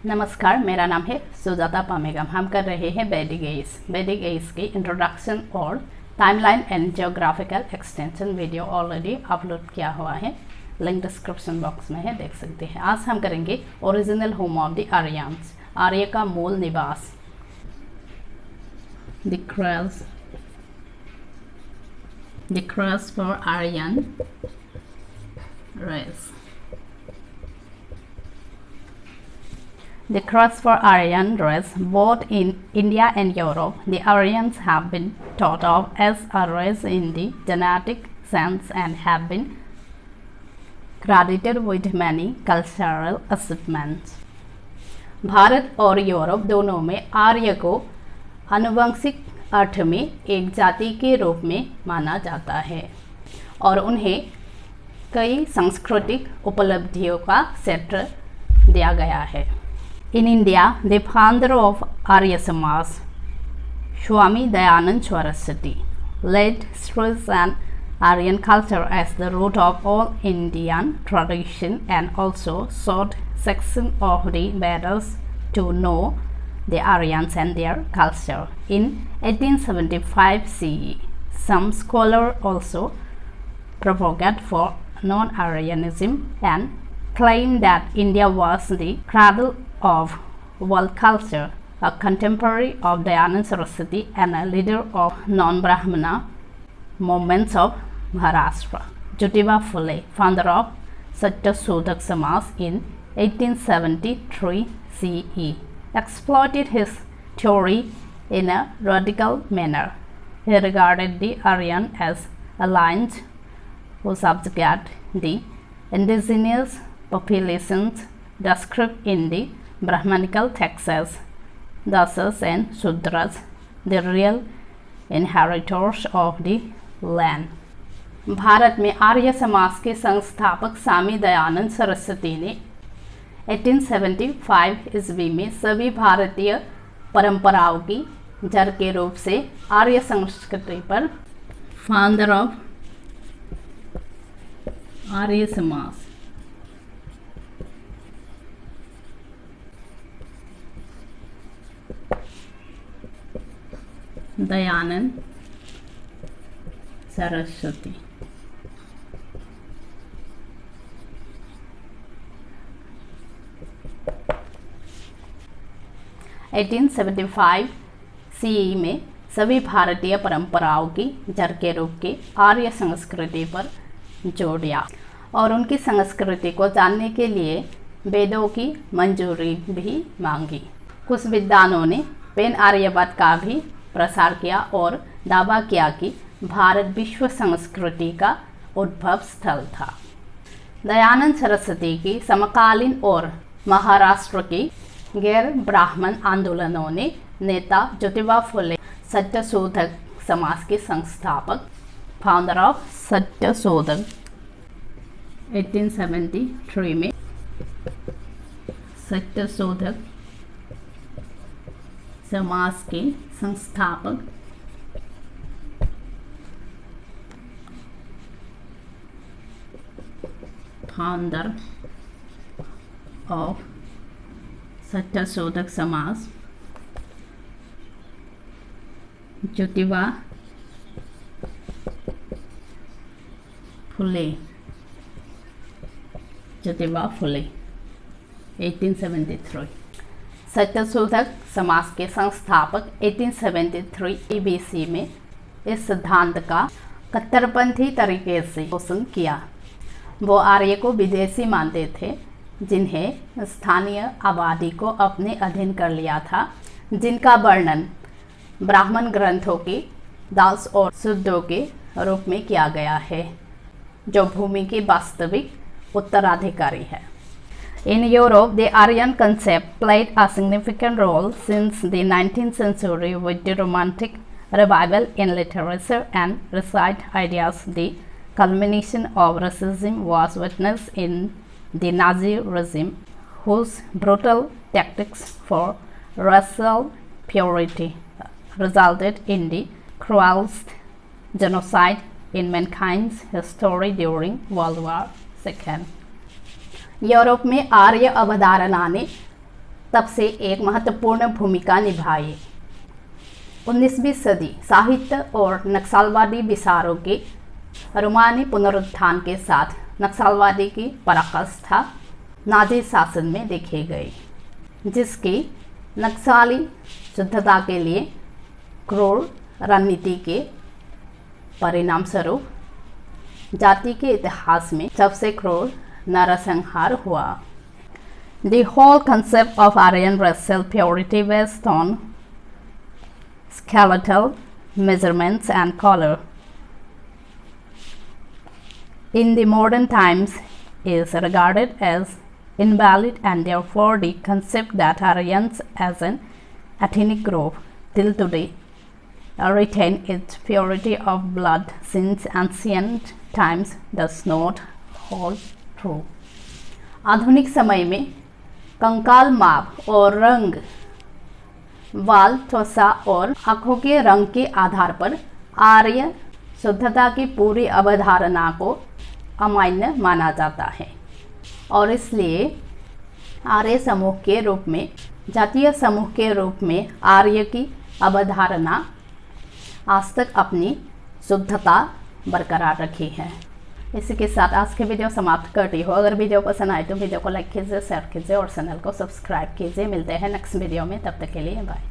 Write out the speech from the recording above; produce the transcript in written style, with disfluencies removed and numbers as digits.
नमस्कार, मेरा नाम है सुजाता पामेगम। हम कर रहे हैं वैदिक एज की इंट्रोडक्शन और timeline and geographical extension video already upload किया हुआ है, लिंक डिस्क्रिप्शन बॉक्स में है, देख सकते हैं। आज हम करेंगे original home of the Aryans, Arya का मूल निवास। The crust for Aryan race. The crust for Aryan race, both in India and Europe, the Aryans have been thought of as a race in the genetic sense and have been credited with many cultural achievements. Bharat और Europe दोनों में आर्य को आनुवंशिक अर्थ में एक जाति के रूप में माना जाता है और उन्हें कई सांस्कृतिक उपलब्धियों का क्षेत्र दिया गया है। In India, the founder of Arya Samaj, Swami Dayanand Saraswati, led stress and Aryan culture as the root of all Indian tradition and also sought section of the Vedas to know the Aryans and their culture. In 1875 CE, some scholars also propagated for non-Aryanism and claimed that India was the cradle of world culture, a contemporary of Dayanand Saraswati and a leader of non-Brahmana movements of Maharashtra. Jyotiba Phule, founder of Satyasodhak Samaj in 1873 CE, exploited his theory in a radical manner. He regarded the Aryan as aliens who subjugate the indigenous populations described in the Brahmanical texts, Dasas and Sudras, the real inheritors of the land. Bharat में आर्य समाज के संस्थापक स्वामी दयानंद सरस्वती ने 1875 ईस्वी में सभी भारतीय परंपराओं की जड़ के रूप से आर्य संस्कृति पर founder of Arya Samaj Dayanand Saraswati CE में सभी भारतीय परंपराओं की जड़ के रूप के आर्य संस्कृति पर जोर दिया और उनकी संस्कृति को जानने के लिए वेदों की मंजूरी भी मांगी। कुछ विद्वानों ने पैन आर्यवाद का भी प्रसार किया और दावा किया कि भारत विश्व संस्कृति का उद्भव स्थल था। दयानंद सरस्वती की समकालीन और महाराष्ट्र की गैर ब्राह्मण आंदोलनों ने नेता ज्योतिबा फुले, सत्यशोधक समाज के संस्थापक, फाउंडर ऑफ सत्यशोधक 1873 में सत्यशोधक समाज के संस्थापक फाउंडर ऑफ सत्यशोधक समाज ज्योतिबा फुले 1873। सत्यशोधक समाज के संस्थापक 1873 BC में इस सिद्धांत का कट्टरपंथी तरीके से पोषण किया। वो आर्य को विदेशी मानते थे जिन्हें स्थानीय आबादी को अपने अधीन कर लिया था, जिनका वर्णन ब्राह्मण ग्रंथों के दास और शुद्धों के रूप में किया गया है, जो भूमि के वास्तविक उत्तराधिकारी है। In Europe, the Aryan concept played a significant role since the 19th century with the Romantic revival in literature and recite ideas. The culmination of racism was witnessed in the Nazi regime, whose brutal tactics for racial purity resulted in the cruelest genocide in mankind's history during World War II. Europe में आर्य अवधारणा ने तब से एक महत्वपूर्ण भूमिका निभाई। 19वीं सदी साहित्य और नक्सलवादी विचारों के रोमानी पुनरुत्थान के साथ नक्सलवादी की पराकाष्ठा नाज़ी शासन में देखे गए, जिसकी नक्सली शुद्धता के लिए क्रूर रणनीति के परिणाम स्वरूप जाति के इतिहास में सबसे क्रूर नरसंहार हुआ। The whole concept of Aryan racial purity based on skeletal measurements and color in the modern times is regarded as invalid, and therefore the concept that Aryans as an ethnic group till today retain its purity of blood since ancient times does not hold true। आधुनिक समय में कंकाल माप और रंग, बाल, त्वचा और आँखों के रंग के आधार पर आर्य शुद्धता की पूरी अवधारणा को अमान्य माना जाता है और इसलिए आर्य समूह के रूप में, जातीय समूह के रूप में आर्य की अवधारणा आज तक अपनी शुद्धता बरकरार रखी है। इसी के साथ आज के वीडियो समाप्त करती हूँ। अगर वीडियो पसंद आए तो वीडियो को लाइक कीजिए, शेयर कीजिए और चैनल को सब्सक्राइब कीजिए। मिलते हैं नेक्स्ट वीडियो में, तब तक के लिए बाय।